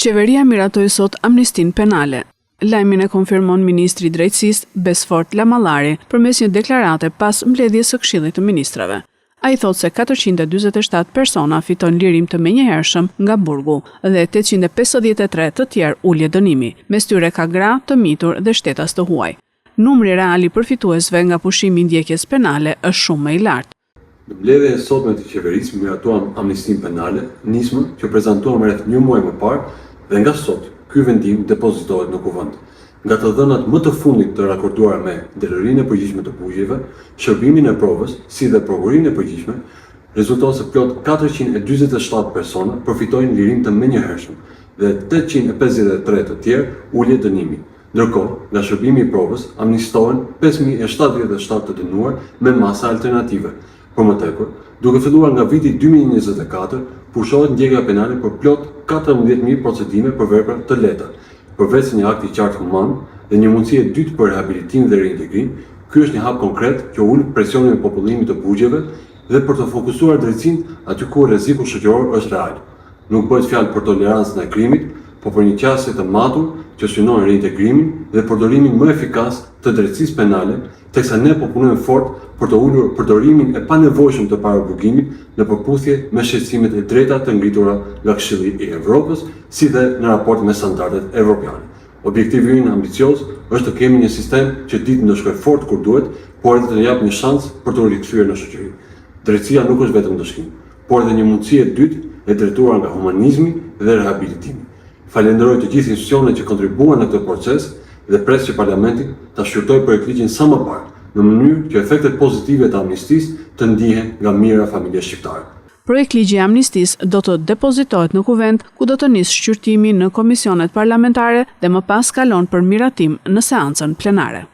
Qeveria miratoi sot amnistin penale. Lajmin e konfirmon ministri i Drejtësisë Besfort Lamallari përmes një deklarate pas mbledhjes së Këshillit të Ministrave. Ai thotë se 447 persona fitojnë lirim të menjëhershëm nga burgu dhe 853 të tjerë ulje dënimi. Mes tyre ka gra, të mitur dhe shtetas të huaj. Numri real i përfituesve nga pushimi i ndjekjes penale është shumë më i lartë. Në mbledhjen e sotme të qeverisë miratuam amnistin penale, nismë që prezantuam rreth një muaj më parë dhe nga sot ky vendim depozitohet në kuvend. Nga të dhënat më të fundit të raportuara me delërinë e përgjithshme të bugjeve, shërbimin e provës, si dhe prokurinë e përgjithshme, rezulton se plot 447 persona përfitojnë lirim të menjëhershëm dhe 853 të tjerë ulje dënimi. Ndërkohë, nga shërbimi i provës, amnistohen 5077 të dënuar me masa alternative. Për më tepër, duke filluar nga viti 2024, pushohet ndjekja penale për plot 14.000 procedime për vepra të lehta. Përveç se një akt i qartë human dhe një mundësi e dytë për rehabilitim dhe reintegrim, ky është një hap konkret që ul presionin e popullimit të bugjeve dhe për të fokusuar drejtësinë aty ku rreziku shoqëror është real. Nuk bëhet fjalë për tolerancën e krimit, por për një qasje të matur që synon reintegrimin dhe përdorimin më efikas të drejtësisë penale, teksa ne po punojmë fort për të ulur përdorimin e panevojshëm të paraobligimit në përputhje me shqetësimet e drejta të ngritura nga Këshilli i Evropës, si dhe në raport me standardet evropiane. Objektivi ynë ambicioz është të kemi një sistem që ditë ndëshkojë fort kur duhet, por edhe të jap një shans për të rikthyer në shoqëri. Drejtësia nuk është vetëm dëshkim, por edhe një mundësi e dytë e drejtuar nga humanizmi dhe rehabilitimi. Falenderoj të gjithë institucionet që kontribuan në këtë proces dhe pres që Parlamenti ta shqyrtojë projektligjin sa më parë, në mënyrë që efektet pozitive të amnistisë të ndihen nga mira familje shqiptare. Projektligji i amnistisë do të depozitohet në kuvend, ku do të nisë shqyrtimi në komisionet parlamentare dhe më pas kalon për miratim në seancën plenare.